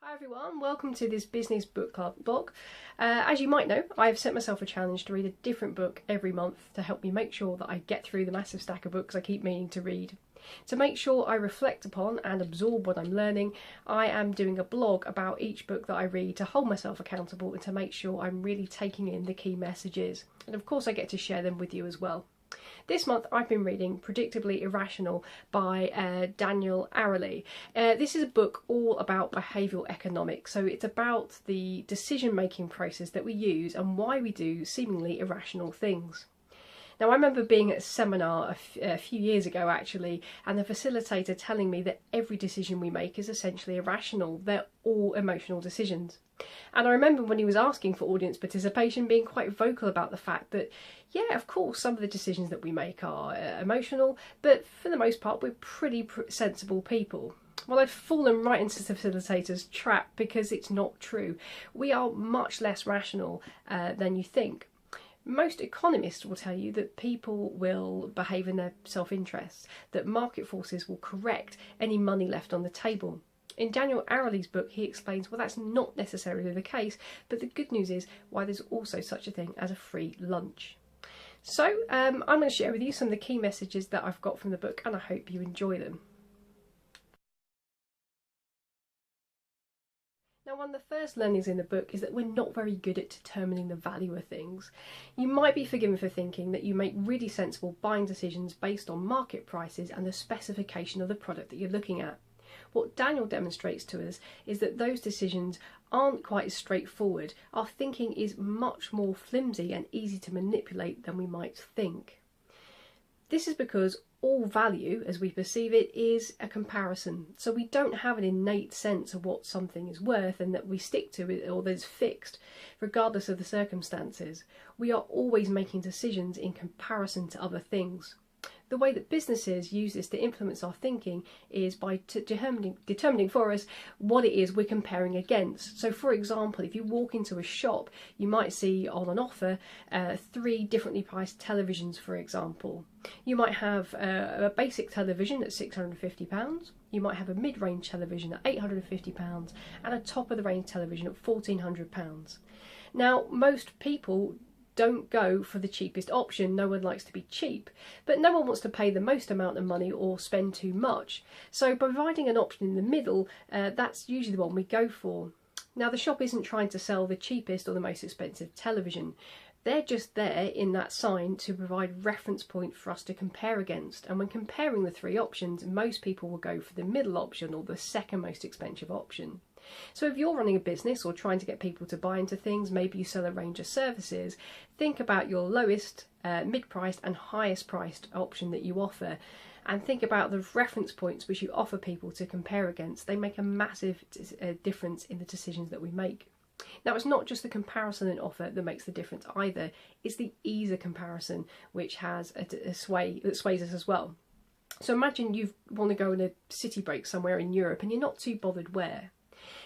Hi everyone, welcome to this business book club blog. As you might know, I've set myself a challenge to read a different book every month to help me make sure that I get through the massive stack of books I keep meaning to read. To make sure I reflect upon and absorb what I'm learning, I am doing a blog about each book that I read to hold myself accountable and to make sure I'm really taking in the key messages. And of course I get to share them with you as well. This month I've been reading Predictably Irrational by Dan Ariely. This is a book all about behavioural economics, so it's about the decision-making process that we use and why we do seemingly irrational things. Now I remember being at a seminar a few years ago actually, and the facilitator telling me that every decision we make is essentially irrational. They're all emotional decisions. And I remember when he was asking for audience participation being quite vocal about the fact that, yeah, of course, some of the decisions that we make are emotional, but for the most part, we're pretty sensible people. Well, I'd fallen right into the facilitator's trap because it's not true. We are much less rational than you think. Most economists will tell you that people will behave in their self-interest, that market forces will correct any money left on the table. In Dan Ariely's book, he explains, well, that's not necessarily the case, but the good news is why there's also such a thing as a free lunch. So I'm going to share with you some of the key messages that I've got from the book, and I hope you enjoy them. Now, one of the first learnings in the book is that we're not very good at determining the value of things. You might be forgiven for thinking that you make really sensible buying decisions based on market prices and the specification of the product that you're looking at. What Daniel demonstrates to us is that those decisions aren't quite as straightforward. Our thinking is much more flimsy and easy to manipulate than we might think. This is because all value, as we perceive it, is a comparison. So we don't have an innate sense of what something is worth and that we stick to it or that it's fixed, regardless of the circumstances. We are always making decisions in comparison to other things. The way that businesses use this to influence our thinking is by determining for us what it is we're comparing against. So for example, if you walk into a shop, you might see on an offer 3 differently priced televisions, for example. You might have a basic television at £650, you might have a mid-range television at £850 and a top-of-the-range television at £1,400. Now, most people don't go for the cheapest option. No one likes to be cheap, but no one wants to pay the most amount of money or spend too much. So providing an option in the middle, that's usually the one we go for. Now the shop isn't trying to sell the cheapest or the most expensive television. They're just there in that sign to provide reference point for us to compare against. And when comparing the 3 options, most people will go for the middle option or the second most expensive option. So if you're running a business or trying to get people to buy into things, maybe you sell a range of services, think about your lowest, mid-priced and highest priced option that you offer, and think about the reference points which you offer people to compare against. They make a massive difference in the decisions that we make. Now, it's not just the comparison and offer that makes the difference either, it's the ease of comparison which has a sway that sways us as well. So imagine you want to go on a city break somewhere in Europe and you're not too bothered where.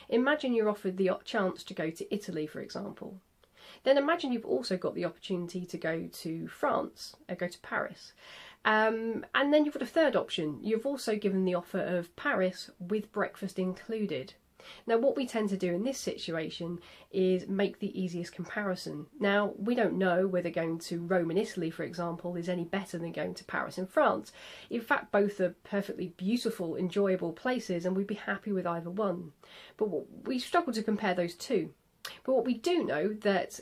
Imagine you're offered the chance to go to Italy, for example. Then imagine you've also got the opportunity to go to France, go to Paris. And then you've got a third option. You've also given the offer of Paris with breakfast included. Now, what we tend to do in this situation is make the easiest comparison. Now, we don't know whether going to Rome in Italy, for example, is any better than going to Paris in France. In fact, both are perfectly beautiful, enjoyable places, and we'd be happy with either one. But we struggle to compare those two. But what we do know that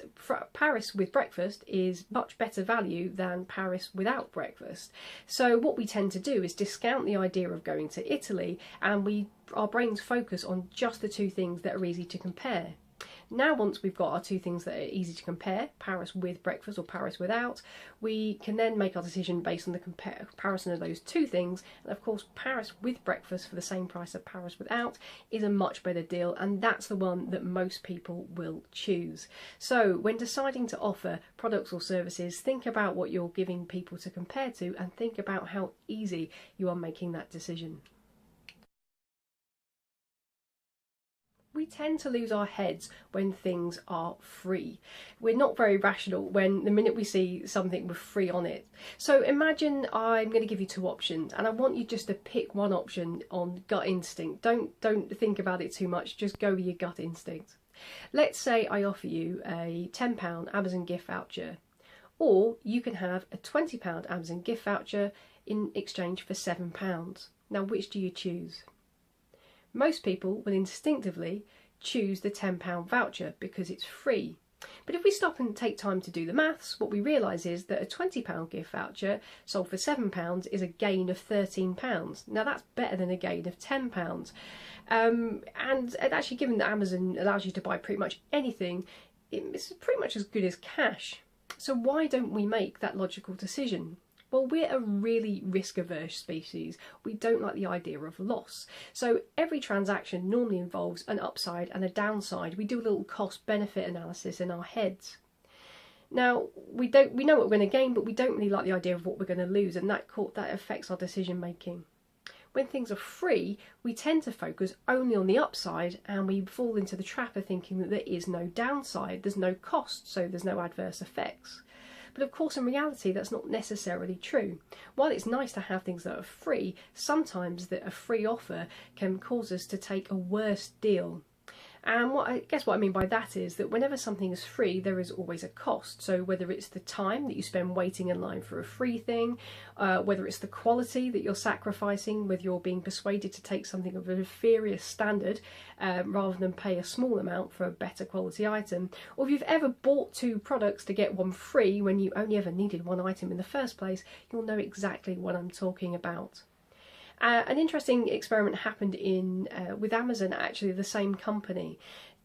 Paris with breakfast is much better value than Paris without breakfast. So what we tend to do is discount the idea of going to Italy, and our brains focus on just the 2 things that are easy to compare. Now, once we've got our 2 things that are easy to compare, Paris with breakfast or Paris without, we can then make our decision based on the comparison of those 2 things. And of course, Paris with breakfast for the same price of Paris without is a much better deal, and that's the one that most people will choose. So when deciding to offer products or services, think about what you're giving people to compare to and think about how easy you are making that decision. We tend to lose our heads when things are free. We're not very rational when the minute we see something with free on it. So imagine I'm going to give you two options, and I want you just to pick one option on gut instinct. Don't think about it too much, just go with your gut instinct. Let's say I offer you a £10 Amazon gift voucher, or you can have a £20 Amazon gift voucher in exchange for £7. Now, which do you choose? Most people will instinctively choose the £10 voucher because it's free. But if we stop and take time to do the maths, what we realise is that a £20 gift voucher sold for £7 is a gain of £13. Now that's better than a gain of £10. And actually, given that Amazon allows you to buy pretty much anything, it's pretty much as good as cash. So why don't we make that logical decision? Well, we're a really risk-averse species. We don't like the idea of loss. So every transaction normally involves an upside and a downside. We do a little cost-benefit analysis in our heads. Now, we know what we're going to gain, but we don't really like the idea of what we're going to lose, and that affects our decision-making. When things are free, we tend to focus only on the upside, and we fall into the trap of thinking that there is no downside, there's no cost, so there's no adverse effects. But of course, in reality, that's not necessarily true. While it's nice to have things that are free, sometimes a free offer can cause us to take a worse deal. And what I mean by that is that whenever something is free, there is always a cost. So whether it's the time that you spend waiting in line for a free thing, whether it's the quality that you're sacrificing, whether you're being persuaded to take something of an inferior standard rather than pay a small amount for a better quality item, or if you've ever bought two products to get one free when you only ever needed one item in the first place, you'll know exactly what I'm talking about. An interesting experiment happened with Amazon, actually, the same company.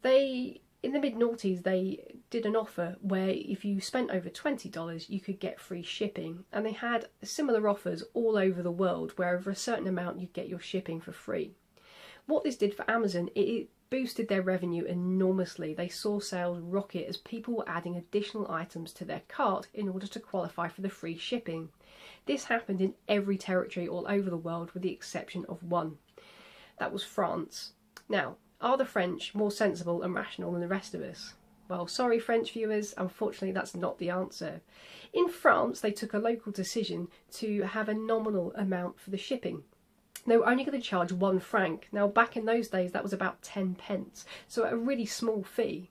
In the mid-noughties, they did an offer where if you spent over $20, you could get free shipping. And they had similar offers all over the world, where over a certain amount you'd get your shipping for free. What this did for Amazon, it boosted their revenue enormously. They saw sales rocket as people were adding additional items to their cart in order to qualify for the free shipping. This happened in every territory all over the world with the exception of one. That was France. Now, are the French more sensible and rational than the rest of us? Well, sorry French viewers, unfortunately that's not the answer. In France, they took a local decision to have a nominal amount for the shipping. They were only going to charge £1. Now, back in those days, that was about 10 pence, so a really small fee.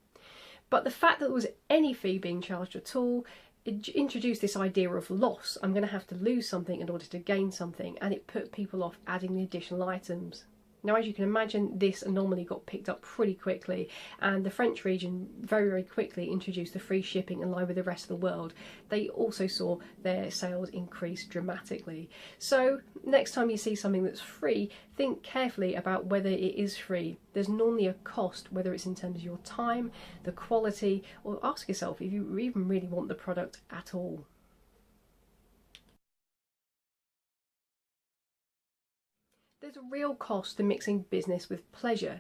But the fact that there was any fee being charged at all, it introduced this idea of loss. I'm going to have to lose something in order to gain something, and it put people off adding the additional items. Now, as you can imagine, this anomaly got picked up pretty quickly, and the French region very, very quickly introduced the free shipping in line with the rest of the world. They also saw their sales increase dramatically. So next time you see something that's free, think carefully about whether it is free. There's normally a cost, whether it's in terms of your time, the quality, or ask yourself if you even really want the product at all. There's a real cost to mixing business with pleasure.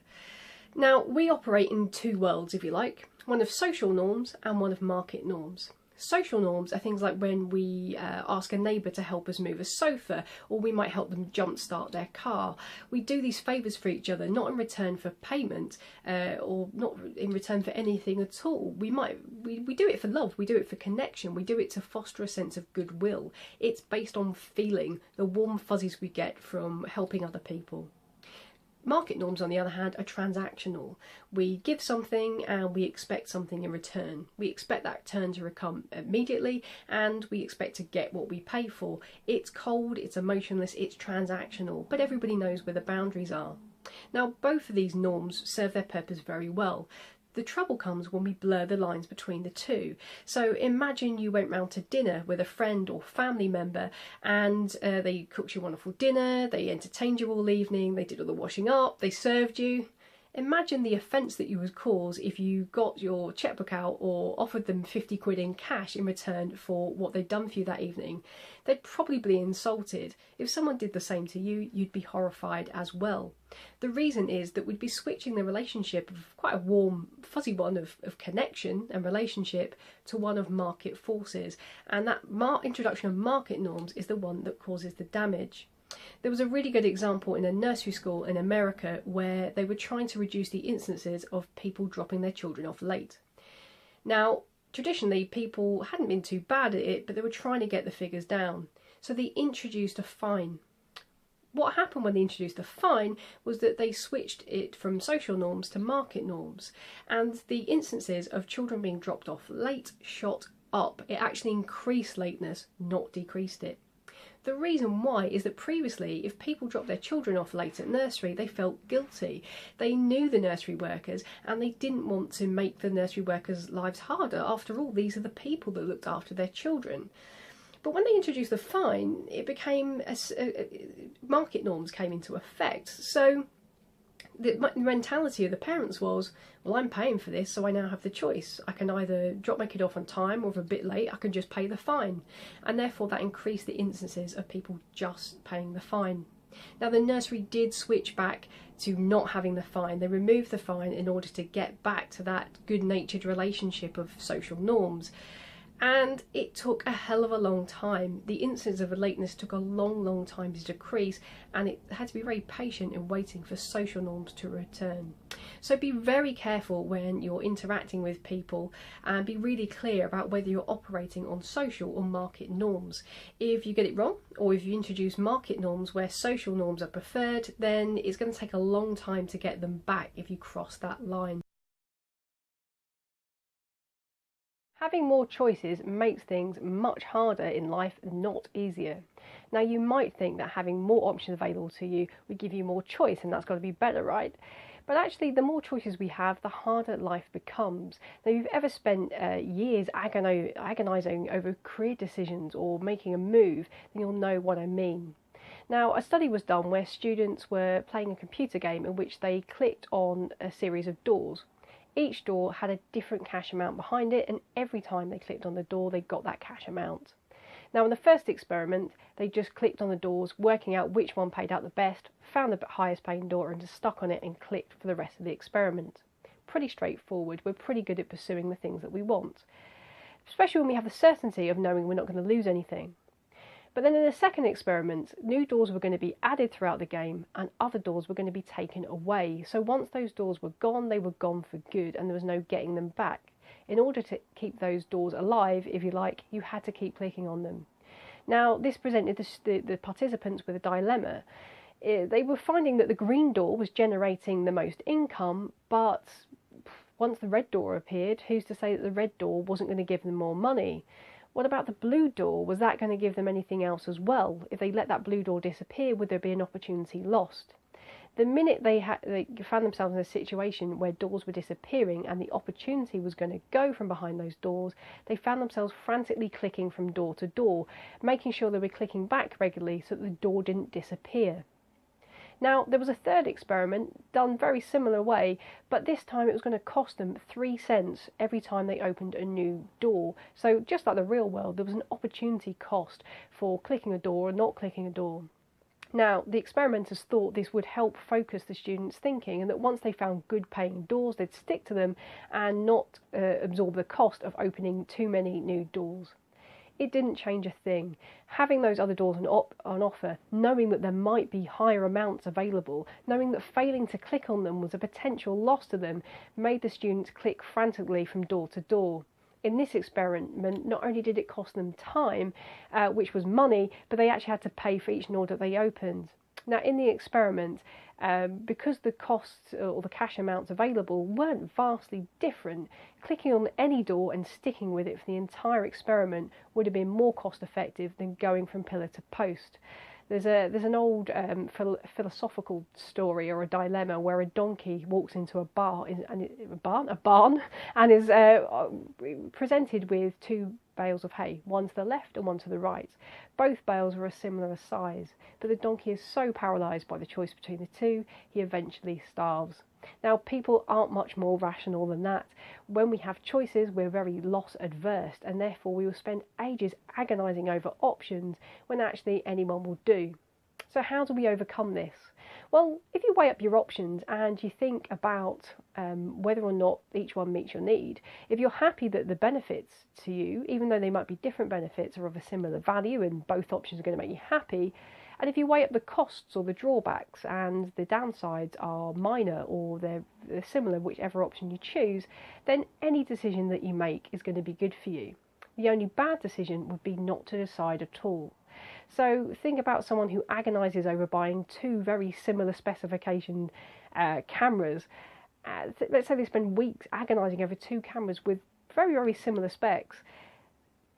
Now, we operate in two worlds, if you like, one of social norms and one of market norms. Social norms are things like when we ask a neighbour to help us move a sofa, or we might help them jumpstart their car. We do these favours for each other, not in return for payment or not in return for anything at all. We do it for love, we do it for connection, we do it to foster a sense of goodwill. It's based on feeling, the warm fuzzies we get from helping other people. Market norms, on the other hand, are transactional. We give something and we expect something in return. We expect that return to come immediately, and we expect to get what we pay for. It's cold, it's emotionless, it's transactional, but everybody knows where the boundaries are. Now, both of these norms serve their purpose very well. The trouble comes when we blur the lines between the two. So imagine you went round to dinner with a friend or family member, and they cooked you a wonderful dinner, they entertained you all evening, they did all the washing up, they served you. Imagine the offence that you would cause if you got your chequebook out or offered them 50 quid in cash in return for what they'd done for you that evening. They'd probably be insulted. If someone did the same to you, you'd be horrified as well. The reason is that we'd be switching the relationship of quite a warm, fuzzy one of connection and relationship to one of market forces. And that introduction of market norms is the one that causes the damage. There was a really good example in a nursery school in America where they were trying to reduce the instances of people dropping their children off late. Now, traditionally, people hadn't been too bad at it, but they were trying to get the figures down. So they introduced a fine. What happened when they introduced a fine was that they switched it from social norms to market norms, and the instances of children being dropped off late shot up. It actually increased lateness, not decreased it. The reason why is that previously, if people dropped their children off late at nursery, they felt guilty. They knew the nursery workers and they didn't want to make the nursery workers' lives harder. After all, these are the people that looked after their children. But when they introduced the fine, it became market norms came into effect. So the mentality of the parents was, well, I'm paying for this, so I now have the choice. I can either drop my kid off on time, or if a bit late, I can just pay the fine. And therefore that increased the instances of people just paying the fine. Now, the nursery did switch back to not having the fine. They removed the fine in order to get back to that good-natured relationship of social norms. And it took a hell of a long time. The incidence of lateness took a long time to decrease, and it had to be very patient in waiting for social norms to return. So be very careful when you're interacting with people, and be really clear about whether you're operating on social or market norms. If you get it wrong, or if you introduce market norms where social norms are preferred, then it's going to take a long time to get them back if you cross that line. Having more choices makes things much harder in life, not easier. Now, you might think that having more options available to you would give you more choice, and that's got to be better, right? But actually, the more choices we have, the harder life becomes. Now, if you've ever spent years agonising over career decisions or making a move, then you'll know what I mean. Now, a study was done where students were playing a computer game in which they clicked on a series of doors. Each door had a different cash amount behind it, and every time they clicked on the door, they got that cash amount. Now, in the first experiment, they just clicked on the doors, working out which one paid out the best, found the highest paying door and just stuck on it and clicked for the rest of the experiment. Pretty straightforward. We're pretty good at pursuing the things that we want, especially when we have the certainty of knowing we're not going to lose anything. But then in the second experiment, new doors were going to be added throughout the game and other doors were going to be taken away. So once those doors were gone, they were gone for good and there was no getting them back. In order to keep those doors alive, if you like, you had to keep clicking on them. Now, this presented the participants with a dilemma. They were finding that the green door was generating the most income, but once the red door appeared, who's to say that the red door wasn't going to give them more money? What about the blue door? Was that going to give them anything else as well? If they let that blue door disappear, would there be an opportunity lost? The minute they found themselves in a situation where doors were disappearing and the opportunity was going to go from behind those doors, they found themselves frantically clicking from door to door, making sure they were clicking back regularly so that the door didn't disappear. Now, there was a third experiment done very similar way, but this time it was going to cost them 3 cents every time they opened a new door. So just like the real world, there was an opportunity cost for clicking a door or not clicking a door. Now, the experimenters thought this would help focus the students' thinking, and that once they found good paying doors, they'd stick to them and not absorb the cost of opening too many new doors. It didn't change a thing. Having those other doors on offer, knowing that there might be higher amounts available, knowing that failing to click on them was a potential loss to them, made the students click frantically from door to door. In this experiment, not only did it cost them time, which was money, but they actually had to pay for each door that they opened. Now, in the experiment, because the costs or the cash amounts available weren't vastly different, clicking on any door and sticking with it for the entire experiment would have been more cost effective than going from pillar to post. There's an old philosophical story or a dilemma where a donkey walks into a barn and is presented with two bales of hay, one to the left and one to the right. Both bales are a similar size, but the donkey is so paralysed by the choice between the two, he eventually starves. Now, people aren't much more rational than that. When we have choices, we're very loss adverse, and therefore we will spend ages agonising over options when actually anyone will do. So how do we overcome this? Well, if you weigh up your options and you think about whether or not each one meets your need, if you're happy that the benefits to you, even though they might be different benefits, are of a similar value and both options are going to make you happy, And if you weigh up the costs or the drawbacks and the downsides are minor or they're similar, whichever option you choose, then any decision that you make is going to be good for you. The only bad decision would be not to decide at all. So think about someone who agonises over buying two very similar specification cameras. Let's say they spend weeks agonising over two cameras with very, very similar specs.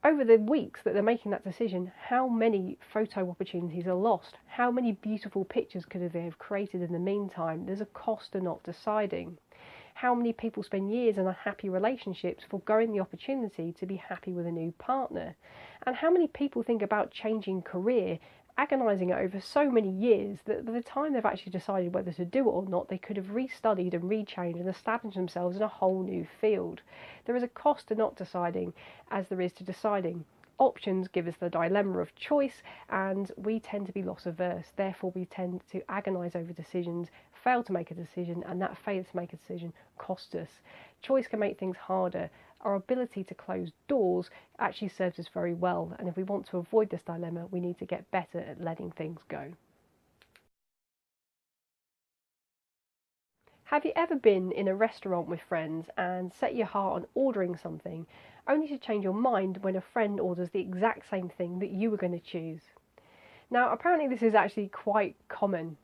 Over the weeks that they're making that decision, how many photo opportunities are lost? How many beautiful pictures could they have created in the meantime? There's a cost to not deciding. How many people spend years in unhappy relationships foregoing the opportunity to be happy with a new partner? And how many people think about changing career, agonising over so many years that by the time they've actually decided whether to do it or not, they could have restudied and rechanged and established themselves in a whole new field. There is a cost to not deciding as there is to deciding. Options give us the dilemma of choice, and we tend to be loss averse. Therefore, we tend to agonise over decisions, fail to make a decision, and that failure to make a decision costs us. Choice can make things harder. Our ability to close doors actually serves us very well, and if we want to avoid this dilemma, we need to get better at letting things go. Have you ever been in a restaurant with friends and set your heart on ordering something, only to change your mind when a friend orders the exact same thing that you were going to choose? Now, apparently this is actually quite common.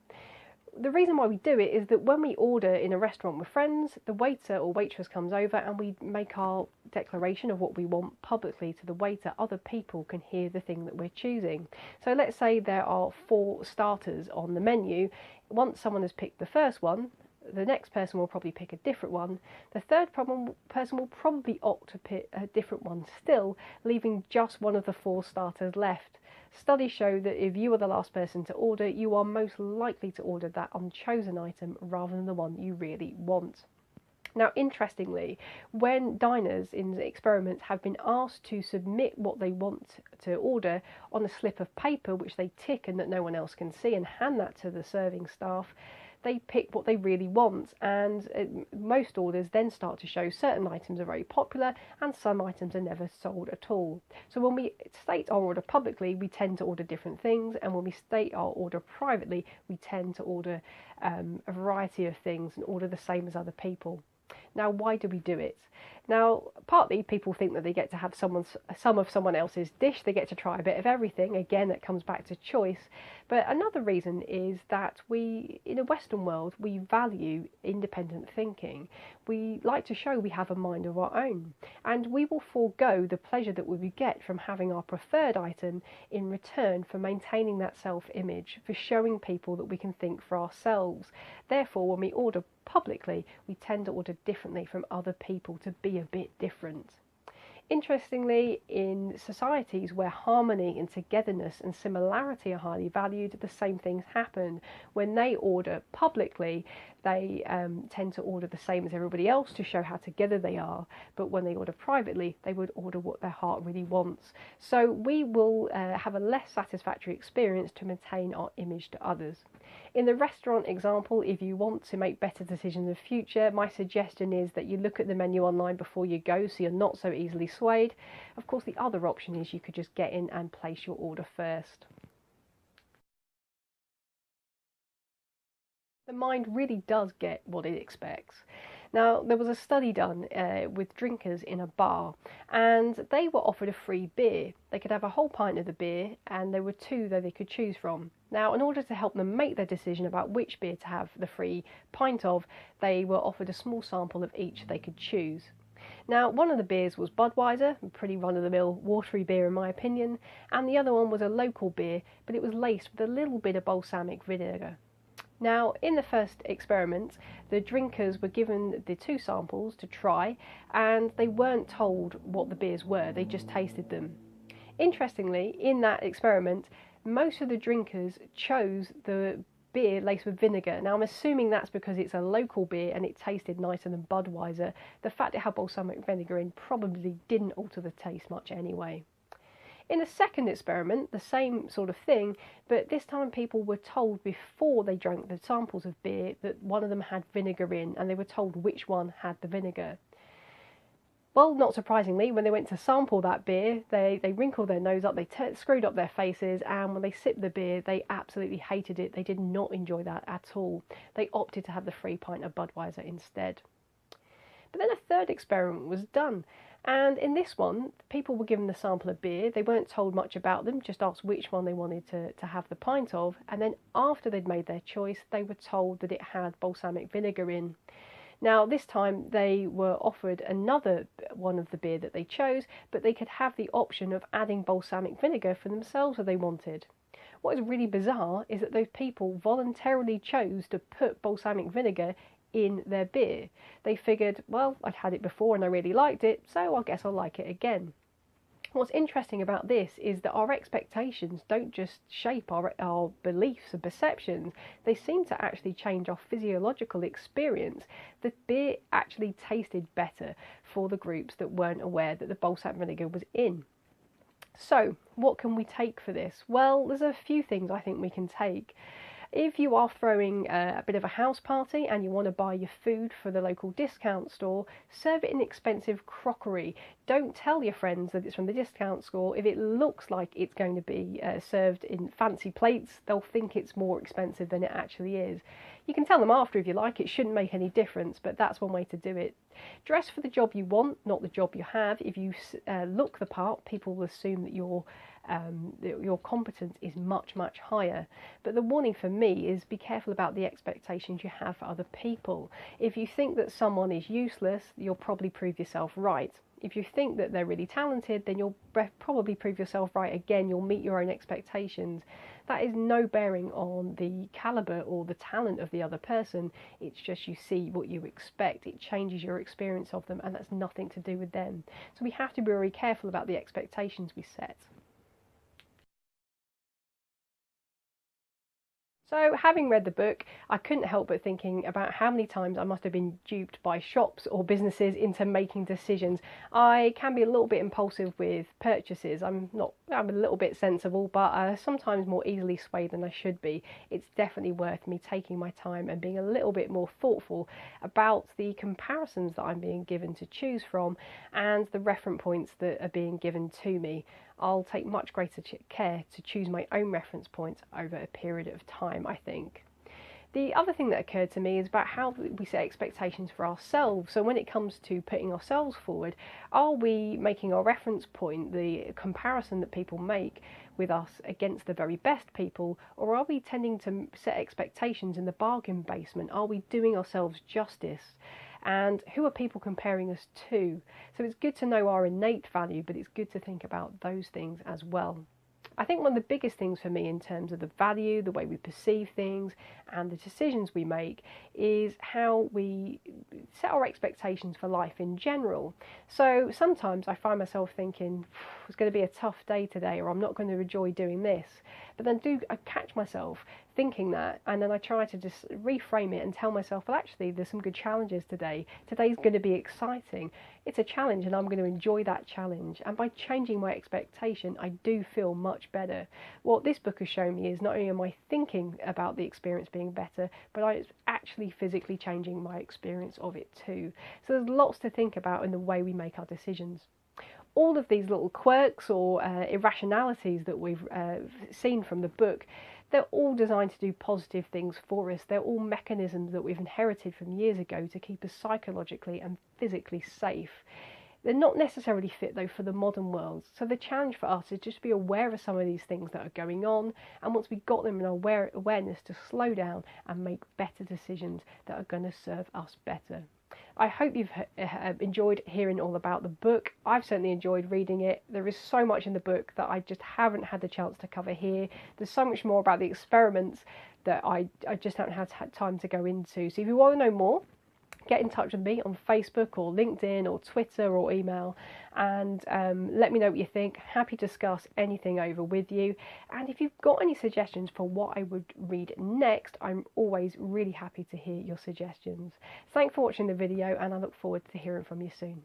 The reason why we do it is that when we order in a restaurant with friends, the waiter or waitress comes over and we make our declaration of what we want publicly to the waiter. Other people can hear the thing that we're choosing. So let's say there are 4 starters on the menu. Once someone has picked the first one, the next person will probably pick a different one. The third person will probably opt to pick a different one still, leaving just one of the 4 starters left. Studies show that if you are the last person to order, you are most likely to order that unchosen item rather than the one you really want. Now, interestingly, when diners in experiments have been asked to submit what they want to order on a slip of paper, which they tick and that no one else can see, and hand that to the serving staff, they pick what they really want, and most orders then start to show certain items are very popular and some items are never sold at all. So when we state our order publicly, we tend to order different things, and when we state our order privately, we tend to order a variety of things and order the same as other people. Now, why do we do it? Now, partly people think that they get to have some of someone else's dish, they get to try a bit of everything. Again, it comes back to choice. But another reason is that we, in a Western world, we value independent thinking. We like to show we have a mind of our own, and we will forego the pleasure that we would get from having our preferred item in return for maintaining that self-image, for showing people that we can think for ourselves. Therefore, when we order publicly, we tend to order differently from other people to be a bit different. Interestingly, in societies where harmony and togetherness and similarity are highly valued, the same things happen. When they order publicly, they tend to order the same as everybody else to show how together they are, but when they order privately, they would order what their heart really wants. So we will have a less satisfactory experience to maintain our image to others. In the restaurant example, if you want to make better decisions in the future, my suggestion is that you look at the menu online before you go so you're not so easily swayed. Of course, the other option is you could just get in and place your order first. The mind really does get what it expects. Now, there was a study done with drinkers in a bar, and they were offered a free beer. They could have a whole pint of the beer, and there were 2 that they could choose from. Now, in order to help them make their decision about which beer to have the free pint of, they were offered a small sample of each they could choose. Now, one of the beers was Budweiser, a pretty run-of-the-mill watery beer in my opinion, and the other one was a local beer, but it was laced with a little bit of balsamic vinegar. Now, in the first experiment, the drinkers were given the 2 samples to try, and they weren't told what the beers were, they just tasted them. Interestingly, in that experiment, most of the drinkers chose the beer laced with vinegar. Now, I'm assuming that's because it's a local beer and it tasted nicer than Budweiser. The fact it had balsamic vinegar in probably didn't alter the taste much anyway. In the second experiment, the same sort of thing, but this time people were told before they drank the samples of beer that one of them had vinegar in, and they were told which one had the vinegar. Well, not surprisingly, when they went to sample that beer, they wrinkled their nose up, they screwed up their faces, and when they sipped the beer, they absolutely hated it. They did not enjoy that at all. They opted to have the free pint of Budweiser instead. But then a third experiment was done, and in this one, people were given the sample of beer. They weren't told much about them, just asked which one they wanted to have the pint of, and then after they'd made their choice, they were told that it had balsamic vinegar in. Now, this time they were offered another one of the beer that they chose, but they could have the option of adding balsamic vinegar for themselves if they wanted. What is really bizarre is that those people voluntarily chose to put balsamic vinegar in their beer. They figured, well, I'd had it before and I really liked it, so I guess I'll like it again. What's interesting about this is that our expectations don't just shape our beliefs and perceptions, they seem to actually change our physiological experience. The beer actually tasted better for the groups that weren't aware that the balsamic vinegar was in. So, what can we take for this? Well, there's a few things I think we can take. If you are throwing a bit of a house party and you want to buy your food for the local discount store, serve it in expensive crockery. Don't tell your friends that it's from the discount store. If it looks like it's going to be served in fancy plates, they'll think it's more expensive than it actually is. You can tell them after if you like, it shouldn't make any difference, but that's one way to do it. Dress for the job you want, not the job you have. If you look the part, people will assume that your competence is much, much higher. But the warning for me is be careful about the expectations you have for other people. If you think that someone is useless, you'll probably prove yourself right. If you think that they're really talented, then you'll probably prove yourself right again. You'll meet your own expectations. That is no bearing on the calibre or the talent of the other person. It's just you see what you expect. It changes your experience of them, and that's nothing to do with them. So we have to be very careful about the expectations we set. So, having read the book, I couldn't help but thinking about how many times I must have been duped by shops or businesses into making decisions. I can be a little bit impulsive with purchases. I'm a little bit sensible, but sometimes more easily swayed than I should be. It's definitely worth me taking my time and being a little bit more thoughtful about the comparisons that I'm being given to choose from and the reference points that are being given to me. I'll take much greater care to choose my own reference points over a period of time, I think. The other thing that occurred to me is about how we set expectations for ourselves. So when it comes to putting ourselves forward, are we making our reference point, the comparison that people make with us against the very best people, or are we tending to set expectations in the bargain basement? Are we doing ourselves justice? And who are people comparing us to? So it's good to know our innate value, but it's good to think about those things as well. I think one of the biggest things for me in terms of the value, the way we perceive things, and the decisions we make is how we set our expectations for life in general. So sometimes I find myself thinking, it's going to be a tough day today, or I'm not going to enjoy doing this. But then I catch myself thinking that, and then I try to just reframe it and tell myself, well, actually, there's some good challenges today. Today's going to be exciting. It's a challenge, and I'm going to enjoy that challenge. And by changing my expectation, I do feel much better. What this book has shown me is not only am I thinking about the experience being better, but it's actually physically changing my experience of it too. So there's lots to think about in the way we make our decisions. All of these little quirks or irrationalities that we've seen from the book, they're all designed to do positive things for us. They're all mechanisms that we've inherited from years ago to keep us psychologically and physically safe. They're not necessarily fit, though, for the modern world. So the challenge for us is just to be aware of some of these things that are going on, and once we've got them in our awareness, to slow down and make better decisions that are going to serve us better. I hope you've enjoyed hearing all about the book. I've certainly enjoyed reading it. There is so much in the book that I just haven't had the chance to cover here. There's so much more about the experiments that I just haven't had time to go into. So if you want to know more, get in touch with me on Facebook or LinkedIn or Twitter or email, and let me know what you think. Happy to discuss anything over with you. And if you've got any suggestions for what I would read next, I'm always really happy to hear your suggestions. Thanks for watching the video, and I look forward to hearing from you soon.